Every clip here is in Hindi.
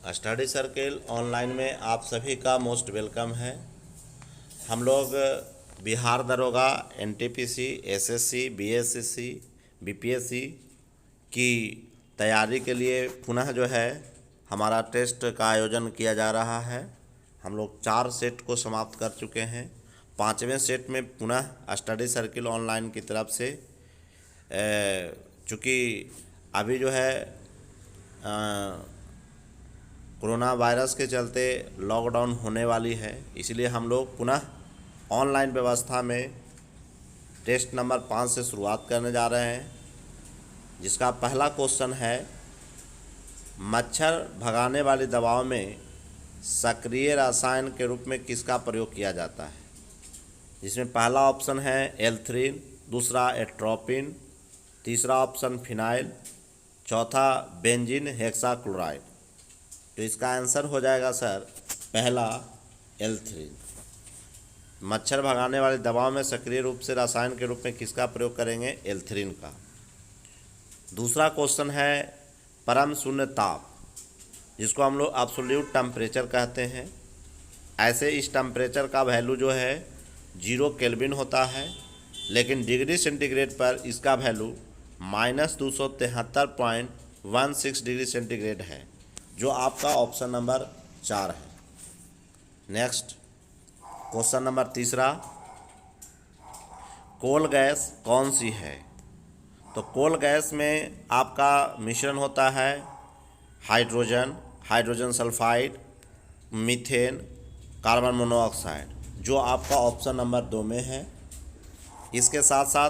स्टडी सर्किल ऑनलाइन में आप सभी का मोस्ट वेलकम है। हम लोग बिहार दरोगा, एनटीपीसी, एसएससी, बीएसएससी, बीपीएससी की तैयारी के लिए पुनः जो है हमारा टेस्ट का आयोजन किया जा रहा है। हम लोग 4 सेट को समाप्त कर चुके हैं। 5वें सेट में पुनः स्टडी सर्किल ऑनलाइन की तरफ से चूँकि अभी जो है कोरोना वायरस के चलते लॉकडाउन होने वाली है, इसलिए हम लोग पुनः ऑनलाइन व्यवस्था में टेस्ट नंबर 5 से शुरुआत करने जा रहे हैं, जिसका पहला क्वेश्चन है मच्छर भगाने वाली दवाओं में सक्रिय रसायन के रूप में किसका प्रयोग किया जाता है। जिसमें पहला ऑप्शन है एल्थ्रीन, दूसरा एट्रोपिन, तीसरा ऑप्शन फिनाइल, चौथा बेंजीन हेक्साक्लोराइड। तो इसका आंसर हो जाएगा सर पहला एल्थ्रीन। मच्छर भगाने वाली दवाओं में सक्रिय रूप से रसायन के रूप में किसका प्रयोग करेंगे, एल्थ्रीन का। दूसरा क्वेश्चन है परम शून्य ताप, जिसको हम लोग एब्सोल्यूट टेम्परेचर कहते हैं। ऐसे इस टेम्परेचर का वैल्यू जो है 0 केल्विन होता है, लेकिन डिग्री सेंटीग्रेड पर इसका वैल्यू -273.16 डिग्री सेंटीग्रेड है, जो आपका ऑप्शन नंबर 4 है। नेक्स्ट क्वेश्चन नंबर तीसरा, कोल गैस कौन सी है। तो कोल गैस में आपका मिश्रण होता है hydrogen, hydrogen sulphide, methane, carbon monoxide, जो आपका ऑप्शन नंबर 2 में है। इसके साथ साथ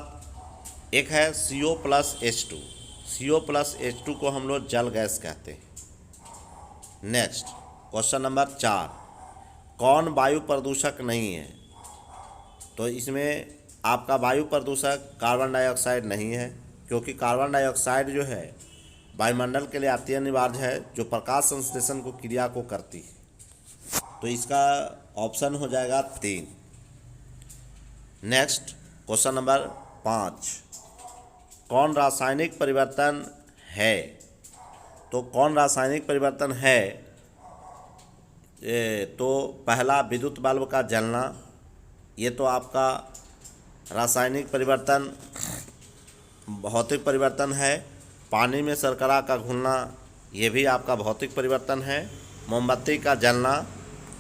एक है CO+H2। CO+H2 को हम लोग जल गैस कहते हैं। नेक्स्ट क्वेश्चन नंबर 4, कौन वायु प्रदूषक नहीं है। तो इसमें आपका वायु प्रदूषक कार्बन डाइऑक्साइड नहीं है, क्योंकि कार्बन डाइऑक्साइड जो है वायुमंडल के लिए अति अनिवार्य है, जो प्रकाश संश्लेषण को क्रिया को करती है। तो इसका ऑप्शन हो जाएगा 3। नेक्स्ट क्वेश्चन नंबर 5, कौन रासायनिक परिवर्तन है। तो कौन रासायनिक परिवर्तन है, तो पहला विद्युत बल्ब का जलना, ये तो आपका रासायनिक परिवर्तन भौतिक परिवर्तन है। पानी में शर्करा का घुलना, ये भी आपका भौतिक परिवर्तन है। मोमबत्ती का जलना,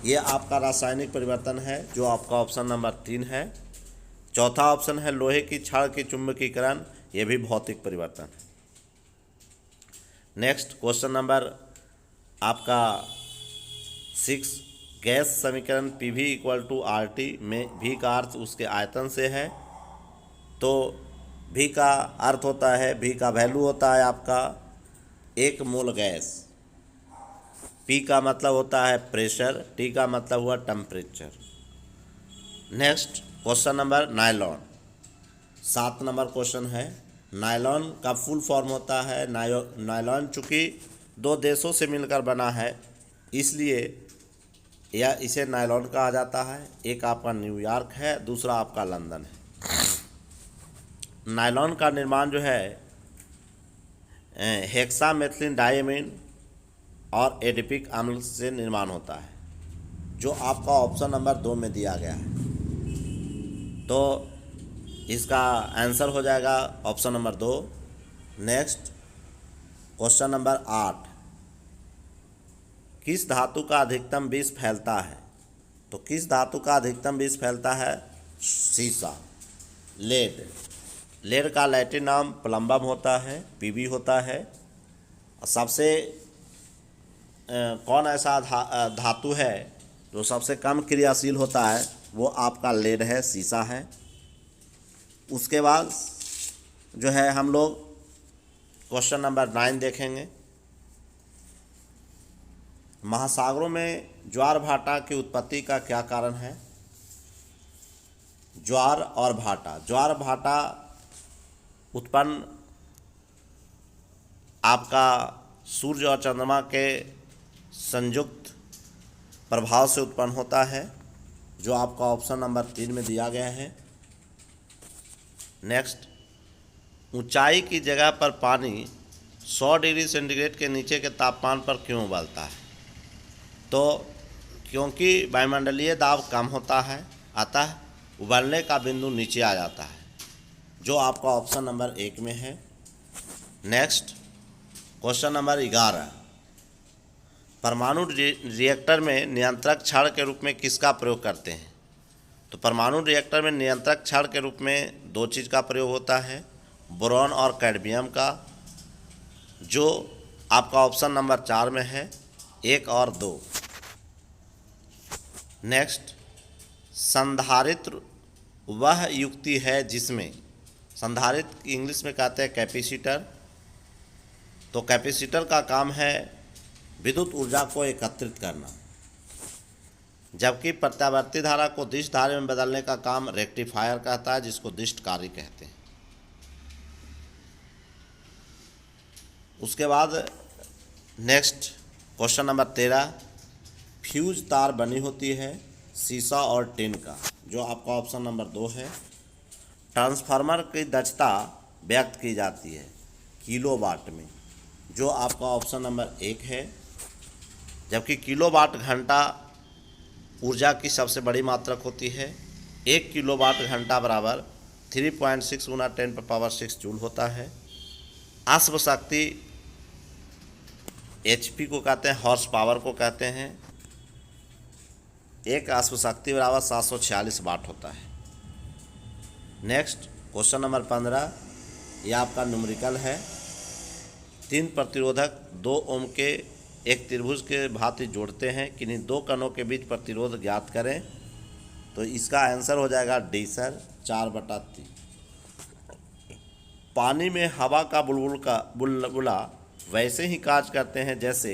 ये आपका रासायनिक परिवर्तन है, जो आपका ऑप्शन नंबर 3 है। चौथा ऑप्शन है लोहे की छड़ की चुंबकीकरण, ये भी भौतिक परिवर्तन है। नेक्स्ट क्वेश्चन नंबर आपका 6, गैस समीकरण PV = RT में V का अर्थ उसके आयतन से है। तो V का अर्थ होता है, V का वैल्यू होता है आपका 1 मोल गैस। P का मतलब होता है प्रेशर, T का मतलब हुआ temperature. Next question number nylon, 7 number question है। नायलॉन का फुल फॉर्म होता है नायलॉन, चूँकि 2 देशों से मिलकर बना है, इसलिए यह इसे नायलॉन कहा जाता है। एक आपका न्यूयॉर्क है, दूसरा आपका लंदन है। नायलॉन का निर्माण जो है हेक्सामेथिलीन डायमीन और एडिपिक अम्ल से निर्माण होता है, जो आपका ऑप्शन नंबर 2 में दिया गया है। तो इसका आंसर हो जाएगा option number 2। Next question number 8, किस धातु का अधिकतम विष फैलता है। तो किस धातु का अधिकतम विष फैलता है, सीसा, लेड। लेड का लैटिन नाम प्लम्बम होता है, PB होता है। सबसे कौन ऐसा धातु है जो सबसे कम क्रियाशील होता है, वो आपका लेड है, सीसा है। उसके बाद जो है हम लोग क्वेश्चन नंबर 9 देखेंगे। महासागरों में ज्वार भाटा की उत्पत्ति का क्या कारण है। ज्वार और भाटा, ज्वार भाटा उत्पन्न आपका सूर्य और चंद्रमा के संयुक्त प्रभाव से उत्पन्न होता है, जो आपका ऑप्शन नंबर 3 में दिया गया है। नेक्स्ट, ऊंचाई की जगह पर पानी 100 डिग्री सेंटीग्रेड के नीचे के तापमान पर क्यों उबलता है। तो क्योंकि वायुमंडलीय दाब कम होता है, अतः उबलने का बिंदु नीचे आ जाता है, जो आपका ऑप्शन नंबर 1 में है। नेक्स्ट क्वेश्चन नंबर 11, परमाणु रिएक्टर में नियंत्रक छड़ के रूप में किसका प्रयोग करते हैं? तो परमाणु रिएक्टर में नियंत्रक छड़ के रूप में 2 चीज़ का प्रयोग होता है, बोरॉन और कैडमियम का, जो आपका ऑप्शन नंबर 4 में है, 1 और 2। नेक्स्ट, संधारित्र वह युक्ति है जिसमें, संधारित्र इंग्लिश में कहते हैं कैपेसिटर। तो कैपेसिटर का काम है विद्युत ऊर्जा को एकत्रित करना, जबकि प्रत्यावर्ती धारा को दिश धारा में बदलने का काम रेक्टिफायर कहता है, जिसको दिष्टकारी कहते हैं। उसके बाद नेक्स्ट क्वेश्चन नंबर 13, फ्यूज तार बनी होती है सीसा और टिन का, जो आपका ऑप्शन नंबर 2 है। ट्रांसफार्मर की दक्षता व्यक्त की जाती है किलोवाट में, जो आपका ऑप्शन नंबर 1 है, जबकि किलोवाट घंटा ऊर्जा की सबसे बड़ी मात्रक होती है। 1 किलोवाट घंटा बराबर 3.6 गुना 10⁻6 जूल होता है। अश्व शक्ति HP को कहते हैं, हॉर्स पावर को कहते हैं। 1 अश्व शक्ति बराबर 746 वाट होता है। नेक्स्ट क्वेश्चन नंबर 15, ये आपका न्यूमेरिकल है। 3 प्रतिरोधक 2 ओम के एक त्रिभुज के भांति जोड़ते हैं, किन्हीं 2 कणों के बीच प्रतिरोध ज्ञात करें। तो इसका आंसर हो जाएगा डी सर, 4/3। पानी में हवा का बुलबुला वैसे ही कार्य करते हैं जैसे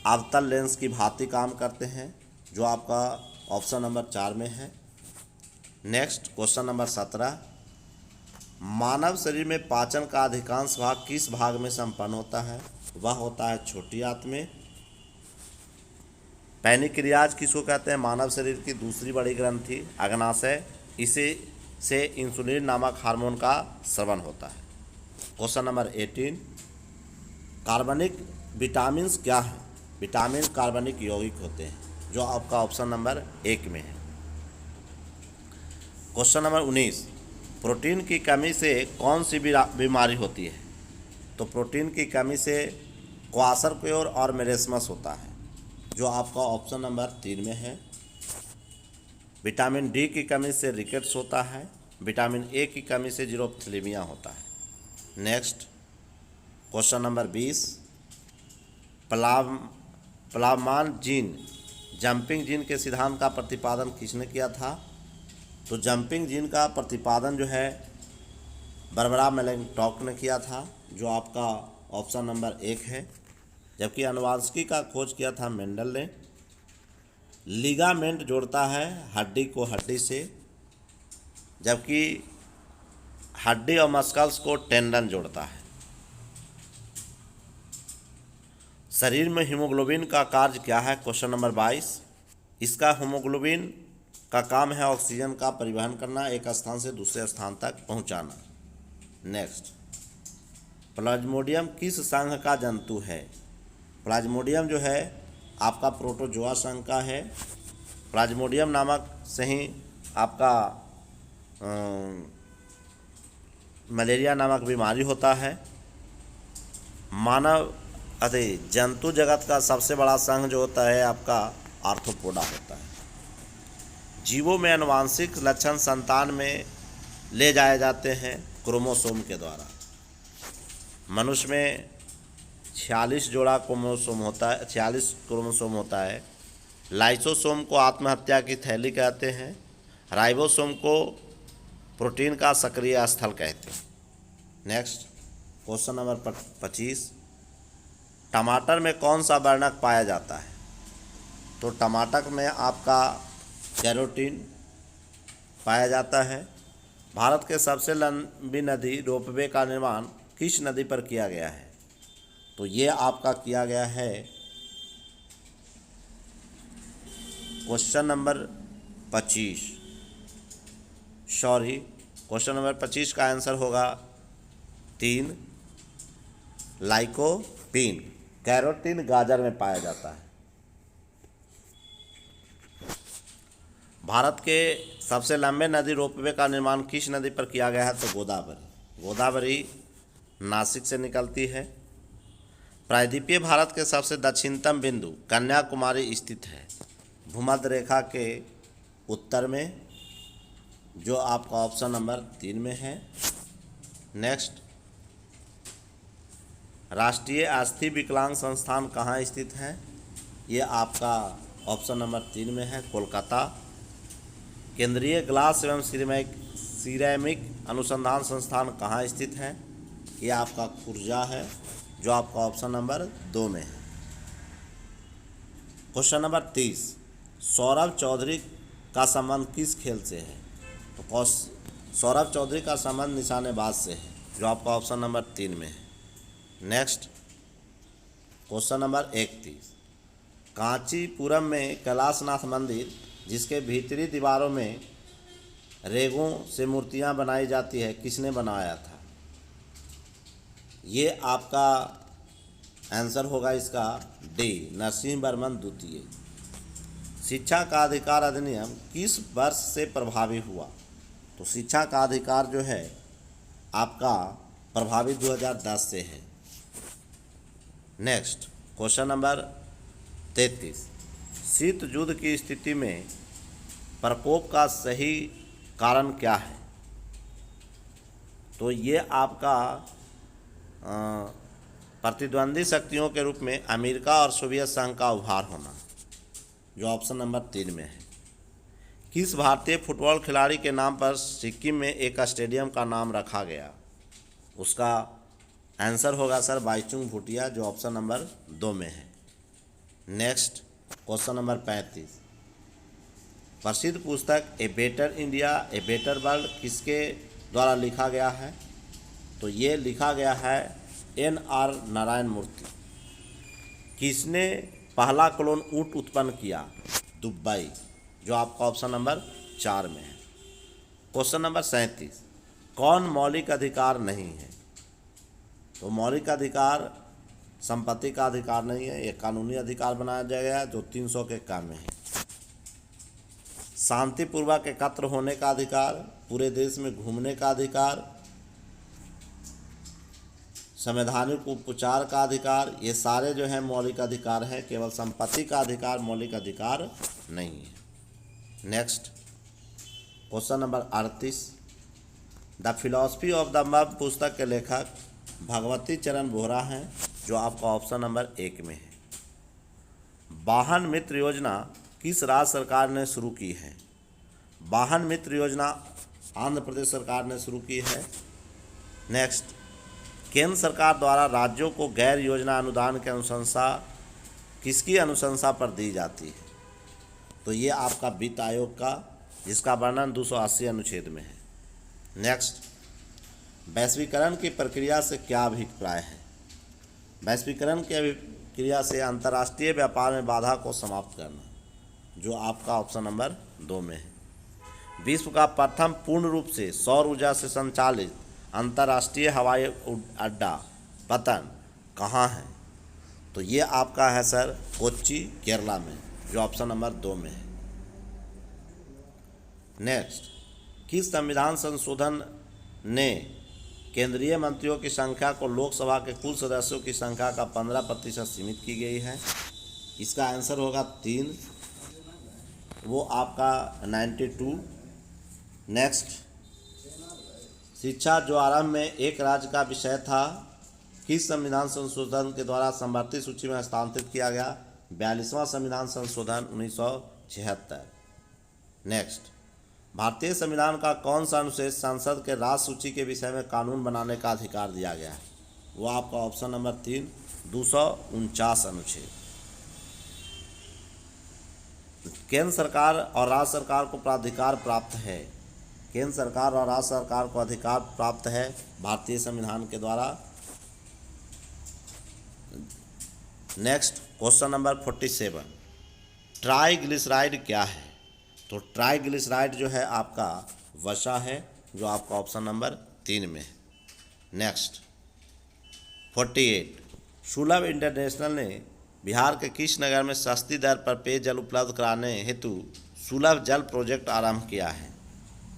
अवतल लेंस की भांति काम करते हैं, जो आपका ऑप्शन नंबर 4 में है। नेक्स्ट क्वेश्चन नंबर 17, मानव शरीर में पाचन का अधिकांश भाग किस भाग में संपन्न होता है? वह होता है छोटी आंत में। पैनिक्रियाज किसको कहते हैं? मानव शरीर की दूसरी बड़ी ग्रंथि, अग्नाशय। इसे से इंसुलिन नामक हार्मोन का स्रवण होता है। क्वेश्चन नंबर 18, कार्बनिक विटामिन क्या है? विटामिन कार्बनिक यौगिक होते हैं, जो आपका ऑप्शन नंबर 1 में है। क्वेश्चन नंबर 19, प्रोटीन की कमी से कौन सी बीमारी होती है? तो प्रोटीन की कमी से क्वाशरक्योर और मेरेस्मस होता है, जो आपका ऑप्शन नंबर 3 में है। विटामिन डी की कमी से रिकेट्स होता है। विटामिन ए की कमी से जीरोप्थेलिमिया होता है। नेक्स्ट क्वेश्चन नंबर 20, प्लावमान जीन, जंपिंग जीन के सिद्धांत का प्रतिपादन किसने किया था? तो जंपिंग जीन का प्रतिपादन जो है बारबरा मेलेंटॉक ने किया था, जो आपका ऑप्शन नंबर 1 है। जबकि अनुवांशिकी का खोज किया था मेंडल ने। लिगामेंट जोड़ता है हड्डी को हड्डी से, जबकि हड्डी और मस्कल्स को टेंडन जोड़ता है। शरीर में हीमोग्लोबिन का कार्य क्या है? क्वेश्चन नंबर 22, इसका हीमोग्लोबिन का काम है ऑक्सीजन का परिवहन करना, एक स्थान से दूसरे स्थान तक पहुंचाना। नेक्स्ट, प्लाज्मोडियम किस संघ का जंतु है? प्लाज्मोडियम जो है आपका प्रोटोजोआ संघ का है। प्लाज्मोडियम नामक से ही आपका मलेरिया नामक बीमारी होता है। जंतु जगत का सबसे बड़ा संघ जो होता है आपका आर्थ्रोपोडा होता है। जीवों में आनुवांशिक लक्षण संतान में ले जाए जाते हैं क्रोमोसोम के द्वारा। मनुष्य में 46 जोड़ा क्रोमोसोम होता है, 46 क्रोमोसोम होता है। लाइसोसोम को आत्महत्या की थैली कहते हैं। राइबोसोम को प्रोटीन का सक्रिय स्थल कहते हैं। नेक्स्ट क्वेश्चन नंबर 25, टमाटर में कौन सा वर्णक पाया जाता है? तो टमाटर में आपका कैरोटीन पाया जाता है। भारत के सबसे लंबी नदी रोपवे का निर्माण किस नदी पर किया गया है? तो ये आपका किया गया है question number 25, sorry question number 25 का आंसर होगा 3, लाइकोपीन। कैरोटीन गाजर में पाया जाता है। भारत के सबसे लंबे नदी रोपवे का निर्माण किस नदी पर किया गया है? तो गोदावरी। गोदावरी नासिक से निकलती है। प्रायद्वीपीय भारत के सबसे दक्षिणतम बिंदु कन्याकुमारी स्थित है, भूमध्य रेखा के उत्तर में, जो आपका ऑप्शन नंबर 3 में है। नेक्स्ट, राष्ट्रीय अस्थि विकलांग संस्थान कहाँ स्थित है? ये आपका ऑप्शन नंबर 3 में है, कोलकाता। केंद्रीय ग्लास एवं सिरेमिक अनुसंधान संस्थान कहाँ स्थित है? ये आपका खुर्जा है, जो आपका ऑप्शन नंबर 2 में है। क्वेश्चन नंबर 30, सौरभ चौधरी का संबंध किस खेल से है? तो सौरभ चौधरी का संबंध निशानेबाज से है, जो आपका ऑप्शन नंबर 3 में है। नेक्स्ट, क्वेश्चन नंबर 31, कांचीपुरम में कैलाशनाथ मंदिर, जिसके भीतरी दीवारों में रेगों से मूर्तियां बनाई जाती है, किसने बनाया था? ये आपका आंसर होगा इसका डी, नरसिंह वर्मन द्वितीय। शिक्षा का अधिकार अधिनियम किस वर्ष से प्रभावी हुआ? तो शिक्षा का अधिकार जो है आपका प्रभावी 2010 से है। नेक्स्ट, क्वेश्चन नंबर 33, शीत युद्ध की स्थिति में प्रकोप का सही कारण क्या है? तो ये आपका प्रतिद्वंदी शक्तियों के रूप में अमेरिका और सोवियत संघ का उभार होना, जो ऑप्शन नंबर 3 में है। किस भारतीय फुटबॉल खिलाड़ी के नाम पर सिक्किम में एक स्टेडियम का नाम रखा गया? उसका आंसर होगा सर बाईचुंग भूटिया, जो ऑप्शन नंबर 2 में है। नेक्स्ट, क्वेश्चन नंबर 35, प्रसिद्ध पुस्तक a better India a better world किसके द्वारा लिखा गया है? तो ये लिखा गया है NR नारायण मूर्ति। किसने पहला क्लोन ऊँट उत्पन्न किया? दुबई, जो आपका ऑप्शन नंबर 4 में है। क्वेश्चन नंबर 37, कौन मौलिक अधिकार नहीं है? तो मौलिक अधिकार संपत्ति का अधिकार नहीं है, ये कानूनी अधिकार बनाया गया है, जो 300 के कम में है। शांतिपूर्वक एकत्र होने का अधिकार, पूरे देश में घूमने का अधिकार, संवैधानिक उपचार का अधिकार, ये सारे जो है मौलिक अधिकार हैं। केवल संपत्ति का अधिकार मौलिक अधिकार नहीं है। Next, question number 38, the philosophy of the मब पुस्तक के लेखक भगवती चरण बोहरा हैं, जो आपका ऑप्शन नंबर 1 में है। वाहन मित्र योजना किस राज्य सरकार ने शुरू की है? वाहन मित्र योजना आंध्र प्रदेश सरकार ने शुरू की है। नेक्स्ट, केंद्र सरकार द्वारा राज्यों को गैर योजना अनुदान की अनुशंसा किसकी अनुशंसा पर दी जाती है? तो ये आपका वित्त आयोग का, जिसका वर्णन 280 अनुच्छेद में है। नेक्स्ट, वैश्वीकरण की प्रक्रिया से क्या अभिप्राय है? वैश्वीकरण की अभिक्रिया से अंतर्राष्ट्रीय व्यापार में बाधा को समाप्त करना, जो आपका ऑप्शन नंबर 2 में है। विश्व का प्रथम पूर्ण रूप से सौर ऊर्जा से संचालित अंतर्राष्ट्रीय हवाई अड्डा पतन कहाँ है? तो ये आपका है सर कोच्चि, केरला में, जो ऑप्शन नंबर 2 में है। नेक्स्ट, किस संविधान संशोधन ने केंद्रीय मंत्रियों की संख्या को लोकसभा के कुल सदस्यों की संख्या का 15% सीमित की गई है? इसका आंसर होगा 3, वो आपका 92। नेक्स्ट, शिक्षा जो आरंभ में एक राज्य का विषय था, किस संविधान संशोधन के द्वारा समवर्ती सूची में हस्तांतरित किया गया? 42वां संविधान संशोधन 1976। नेक्स्ट, भारतीय संविधान का कौन सा अनुच्छेद संसद के राज्य सूची के विषय में कानून बनाने का अधिकार दिया गया है? वो आपका ऑप्शन नंबर 3, 249 अनुच्छेद। केंद्र सरकार और राज्य सरकार को प्राधिकार प्राप्त है। केंद्र सरकार और राज्य सरकार को अधिकार प्राप्त है भारतीय संविधान के द्वारा। नेक्स्ट, क्वेश्चन नंबर 47, ट्राइग्लिसराइड क्या है? तो ट्राइग्लिसराइड जो है आपका वसा है, जो आपका ऑप्शन नंबर 3 में है। नेक्स्ट, 48, सुलभ इंटरनेशनल ने बिहार के किस नगर में सस्ती दर पर पेयजल उपलब्ध कराने हेतु सुलभ जल प्रोजेक्ट आरंभ किया है?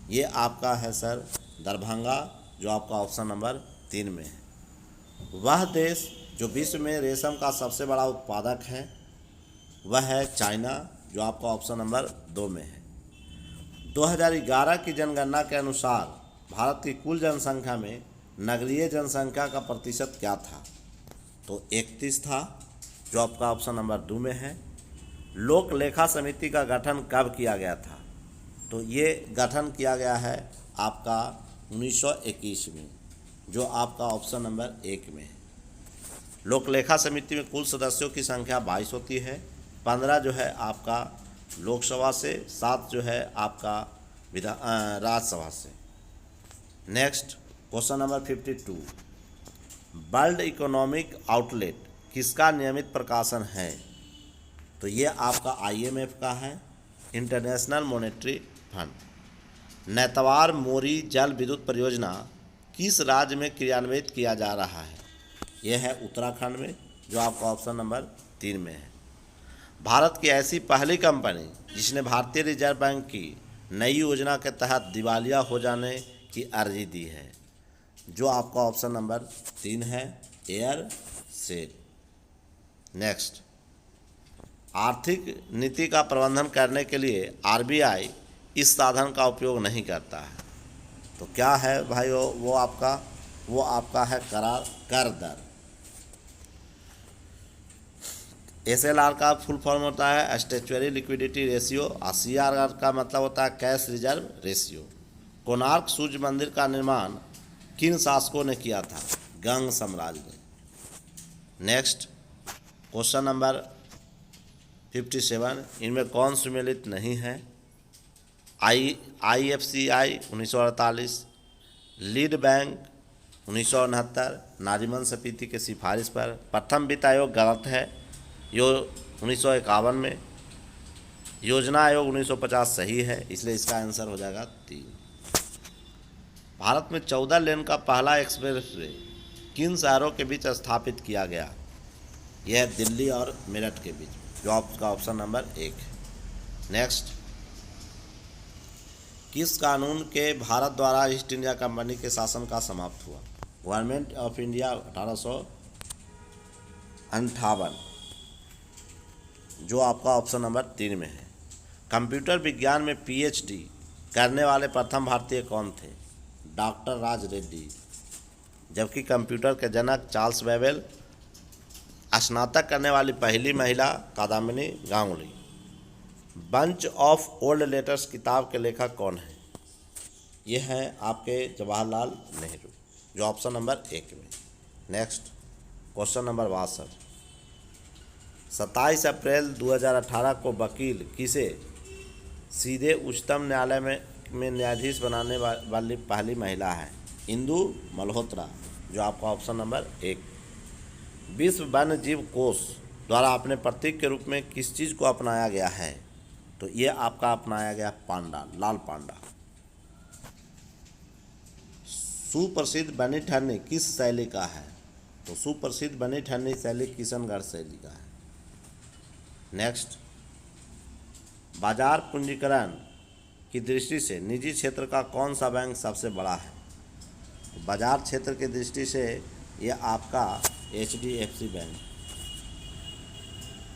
ये आपका है सर दरभंगा, जो आपका ऑप्शन नंबर 3 में है। वह देश जो विश्व में रेशम का सबसे बड़ा उत्पादक है वह है चाइना, जो आपका ऑप्शन नंबर 2 में है। 2011 की जनगणना के अनुसार भारत की कुल जनसंख्या में नगरीय जनसंख्या का प्रतिशत क्या था? तो 31 था, जो आपका ऑप्शन नंबर 2 में है। लोक लेखा समिति का गठन कब किया गया था? तो ये गठन किया गया है आपका 1921 में, जो आपका ऑप्शन नंबर 1 में है। लोक लेखा समिति में कुल सदस्यों की संख्या 22 होती है। 15 जो है आपका लोकसभा से, 7 जो है आपका राज्यसभा से। Next question number 52, world economic outlet किसका नियमित प्रकाशन है? तो ये आपका IMF का है, इंटरनेशनल मॉनेटरी फंड। नेतवार मोरी जल विद्युत परियोजना किस राज्य में क्रियान्वित किया जा रहा है? यह है उत्तराखंड में, जो आपका ऑप्शन नंबर 3 में है। भारत की ऐसी पहली कंपनी जिसने भारतीय रिजर्व बैंक की नई योजना के तहत दिवालिया हो जाने की अर्जी दी है, जो आपका ऑप्शन नंबर 3 है, एयरसेल। नेक्स्ट, आर्थिक नीति का प्रबंधन करने के लिए RBI इस साधन का उपयोग नहीं करता है। तो क्या है भाई वो आपका है कर दर। SLR का फुल फॉर्म होता है स्टैट्यूटरी लिक्विडिटी रेशियो, और CRR का मतलब होता है कैश रिजर्व रेशियो। कोणार्क सूर्य मंदिर का निर्माण किन शासकों ने किया था? गंग साम्राज्य ने। नेक्स्ट क्वेश्चन नंबर 57, इनमें कौन सुमेलित नहीं है? IFCI 1948, लीड बैंक 1969, नारीमन समिति के सिफारिश पर। प्रथम वित्त आयोग गलत है, यो 1951 में। योजना आयोग 1950 सही है, इसलिए इसका आंसर हो जाएगा 3। भारत में 14 लेन का पहला एक्सप्रेसवे किन शहरों के बीच स्थापित किया गया? यह दिल्ली और मेरठ के बीच, जो आपका ऑप्शन नंबर 1 है। नेक्स्ट, किस कानून के भारत द्वारा ईस्ट इंडिया कंपनी के शासन का समाप्त हुआ? गवर्नमेंट ऑफ इंडिया 1858, जो आपका ऑप्शन नंबर 3 में है। कंप्यूटर विज्ञान में PhD करने वाले प्रथम भारतीय कौन थे? डॉक्टर राज रेड्डी। जबकि कंप्यूटर के जनक चार्ल्स बेबेल। स्नातक करने वाली पहली महिला Kadambini Ganguly. Bunch of old letters किताब के लेखक कौन है? ये है आपके जवाहरलाल नेहरू, जो ऑप्शन नंबर 1 में। नेक्स्ट क्वेश्चन नंबर 62, 27 अप्रैल 2018 को वकील किसे सीधे उच्चतम न्यायालय में न्यायाधीश बनाने वाली पहली महिला है? इंदु मल्होत्रा, जो आपका ऑप्शन नंबर 1। विश्व वन्य जीव कोष द्वारा अपने प्रतीक के रूप में किस चीज़ को अपनाया गया है? तो ये आपका अपनाया गया पांडा, लाल पांडा। सुप्रसिद्ध बनी ठन्नी किस शैली का है? तो सुप्रसिद्ध बनी ठन्नी शैली किशनगढ़ शैली का है। नेक्स्ट, बाजार पूंजीकरण की दृष्टि से निजी क्षेत्र का कौन सा बैंक सबसे बड़ा है? तो बाजार क्षेत्र की दृष्टि से ये आपका HDFC बैंक।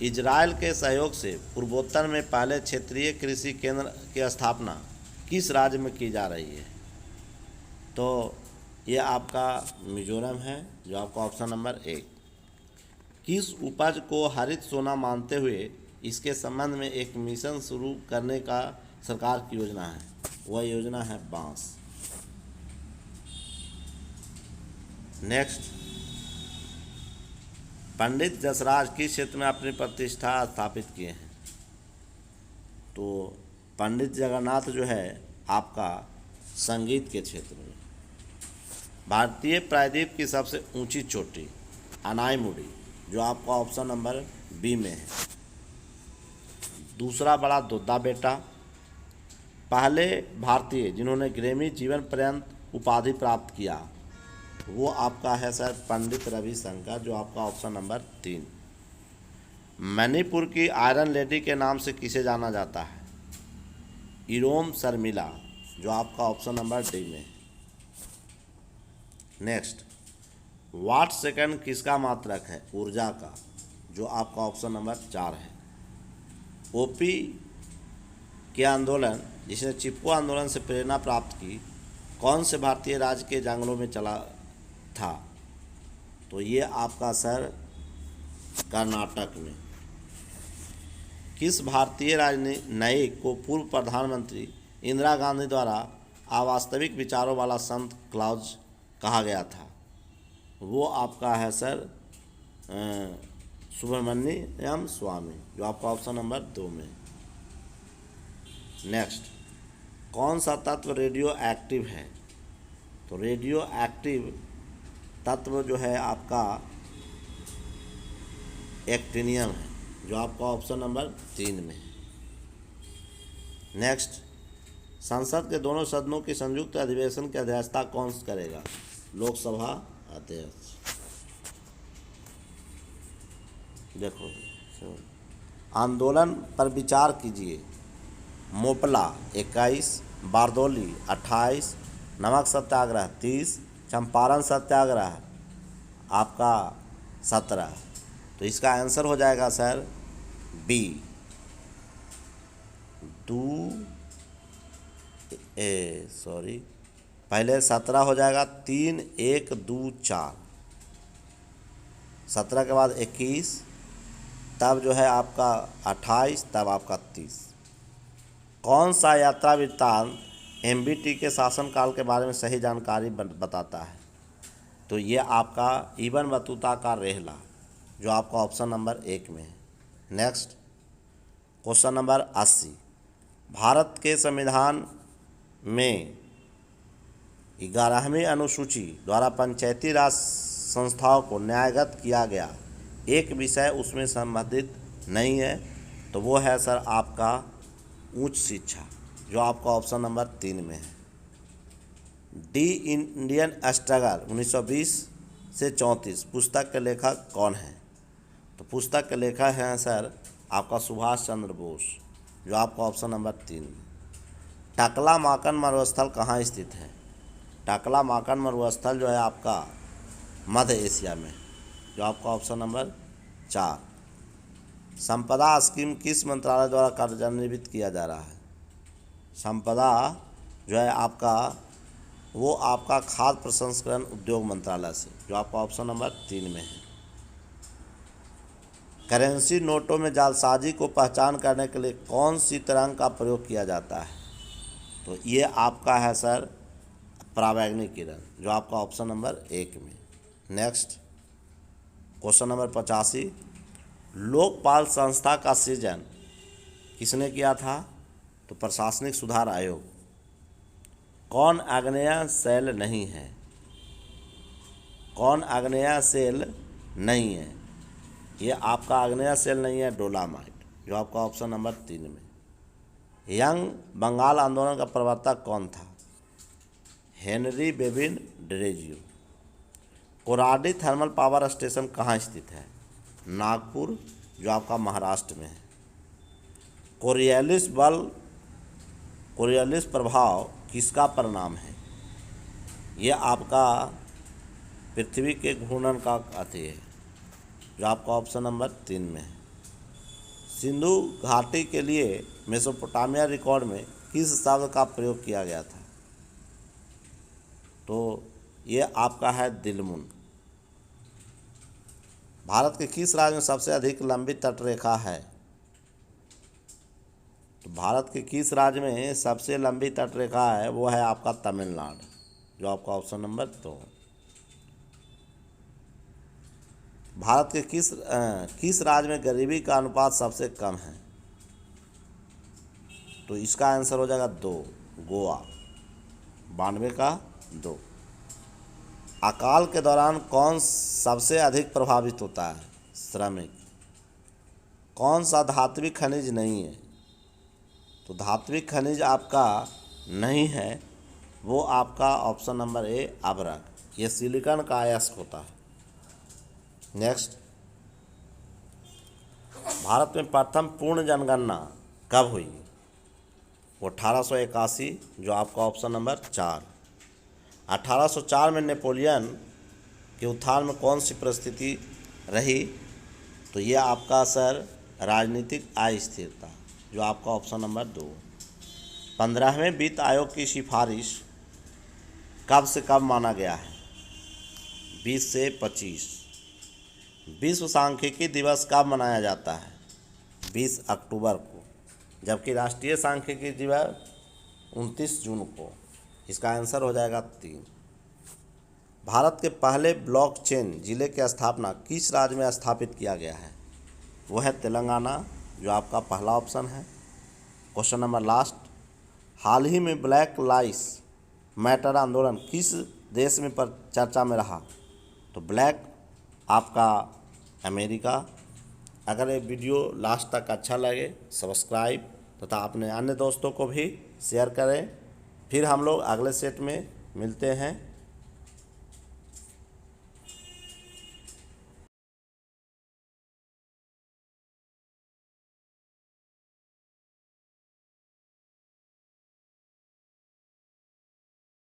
इजराइल के सहयोग से पूर्वोत्तर में पहले क्षेत्रीय कृषि केंद्र की स्थापना किस राज्य में की जा रही है? तो ये आपका मिजोरम है, जो आपका ऑप्शन नंबर 1। किस उपज को हरित सोना मानते हुए इसके संबंध में एक मिशन शुरू करने का सरकार की योजना है? वह योजना है बांस। नेक्स्ट, पंडित जसराज किस क्षेत्र में अपनी प्रतिष्ठा स्थापित किए हैं? तो पंडित जगन्नाथ जो है आपका संगीत के क्षेत्र में। भारतीय प्रायद्वीप की सबसे ऊंची चोटी अनाईमुड़ी, जो आपका ऑप्शन नंबर B में है। दूसरा बड़ा दोद्दा बेटा। पहले भारतीय जिन्होंने ग्रैमी जीवन पर्यंत उपाधि प्राप्त किया, वो आपका है सर पंडित रविशंकर, जो आपका ऑप्शन नंबर 3। मणिपुर की आयरन लेडी के नाम से किसे जाना जाता है? इरोम शर्मिला, जो आपका ऑप्शन नंबर डी में है। नेक्स्ट, वाट सेकंड किसका मात्रक है? ऊर्जा का, जो आपका ऑप्शन नंबर 4 है। ओपी के आंदोलन, जिसने चिपको आंदोलन से प्रेरणा प्राप्त की, कौन से भारतीय राज्य के जंगलों में चला था? तो ये आपका सर कर्नाटक में। किस भारतीय राजनयिक को पूर्व प्रधानमंत्री इंदिरा गांधी द्वारा अवास्तविक विचारों वाला संत क्लॉज कहा गया था? वो आपका है सर सुब्रमण्यम स्वामी, जो आपका ऑप्शन नंबर 2 में। नेक्स्ट, कौन सा तत्व रेडियो एक्टिव है? तो रेडियो एक्टिव तत्व जो है आपका एक्टिनियम है, जो आपका ऑप्शन नंबर 3 में है। नेक्स्ट, संसद के दोनों सदनों की संयुक्त अधिवेशन की अध्यक्षता कौन करेगा? लोकसभा अध्यक्ष। देखो, आंदोलन पर विचार कीजिए। मोपला 21, बारदौली 28, नमक सत्याग्रह 30, चंपारण सत्याग्रह आपका 17। तो इसका आंसर हो जाएगा सर बी, पहले 17 हो जाएगा, 3, 1, 2, 4, 17 के बाद 21, तब जो है आपका 28, तब आपका 30। कौन सा यात्रा वृत्तांत एमबीटी के शासनकाल के बारे में सही जानकारी बताता है? तो ये आपका इबन बतूता का रेहला, जो आपका ऑप्शन नंबर 1 में है। नेक्स्ट, क्वेश्चन नंबर 80, भारत के संविधान में 11वीं अनुसूची द्वारा पंचायती राज संस्थाओं को न्यायगत किया गया एक विषय उसमें संबंधित नहीं है, तो वो है सर आपका उच्च शिक्षा, जो आपका ऑप्शन नंबर 3 में है। डी इंडियन स्ट्रगल 1920 से 34 पुस्तक के लेखक कौन है? तो पुस्तक के लेखक हैं सर आपका सुभाष चंद्र बोस, जो आपका ऑप्शन नंबर 3 में। टकला माकन मरुस्थल कहाँ स्थित है? टकला माकन मरुस्थल जो है आपका मध्य एशिया में, जो आपका ऑप्शन नंबर 4। संपदा स्कीम किस मंत्रालय द्वारा कार्यान्वित किया जा रहा है? संपदा जो है आपका वो आपका खाद्य प्रसंस्करण उद्योग मंत्रालय से, जो आपका ऑप्शन नंबर 3 में है। करेंसी नोटों में जालसाजी को पहचान करने के लिए कौन सी तरंग का प्रयोग किया जाता है? तो ये आपका है सर परावैंगनिक किरण, जो आपका ऑप्शन नंबर 1 में। नेक्स्ट, क्वेश्चन नंबर 85, लोकपाल संस्था का सृजन किसने किया था? तो प्रशासनिक सुधार आयोग। कौन आग्नेय सेल नहीं है? कौन आग्नेय सेल नहीं है? ये आपका आग्नेय सेल नहीं है, डोलामाइट, जो आपका ऑप्शन नंबर 3 में। यंग बंगाल आंदोलन का प्रवर्तक कौन था? Henry Vivian Derozio. Koradi thermal power station कहाँ स्थित है? नागपुर, जो आपका महाराष्ट्र में है। कोरियलिस प्रभाव किसका परिणाम है? यह आपका पृथ्वी के घूर्णन का अति है, जो आपका ऑप्शन नंबर 3 में है। सिंधु घाटी के लिए मेसोपोटामिया रिकॉर्ड में किस शब्द का प्रयोग किया गया था? तो ये आपका है दिलमुन। भारत के किस राज्य में सबसे अधिक लंबी तटरेखा है? तो भारत के किस राज्य में सबसे लंबी तटरेखा है? वो है आपका तमिलनाडु, जो आपका ऑप्शन नंबर 2। भारत के किस राज्य में गरीबी का अनुपात सबसे कम है? तो इसका आंसर हो जाएगा 2, गोवा, 92 का 2। अकाल के दौरान कौन सबसे अधिक प्रभावित होता है? श्रमिक। कौन सा धात्विक खनिज नहीं है? तो धात्विक खनिज आपका नहीं है, वो आपका ऑप्शन नंबर ए अभ्रक, ये सिलिकॉन का अयस्क होता है। नेक्स्ट, भारत में प्रथम पूर्ण जनगणना कब हुई? वो 1881, जो आपका ऑप्शन नंबर 4। 1804 में नेपोलियन के उत्थान में कौन सी परिस्थिति रही? तो ये आपका सर राजनीतिक अस्थिरता, जो आपका ऑप्शन नंबर 2। 15वें वित्त आयोग की सिफारिश कब से कब माना गया है? 20 से 25। विश्व सांख्यिकी दिवस कब मनाया जाता है? 20 अक्टूबर को, जबकि राष्ट्रीय सांख्यिकी दिवस 29 जून को। इसका आंसर हो जाएगा 3। भारत के पहले ब्लॉकचेन जिले की स्थापना किस राज्य में स्थापित किया गया है? वह है तेलंगाना, जो आपका पहला ऑप्शन है। क्वेश्चन नंबर लास्ट, हाल ही में ब्लैक लाइव्स मैटर आंदोलन किस देश में पर चर्चा में रहा? तो ब्लैक आपका अमेरिका। अगर ये वीडियो लास्ट तक अच्छा लगे, सब्सक्राइब तथा अपने अन्य दोस्तों को भी शेयर करें। फिर हम लोग अगले सेट में मिलते हैं।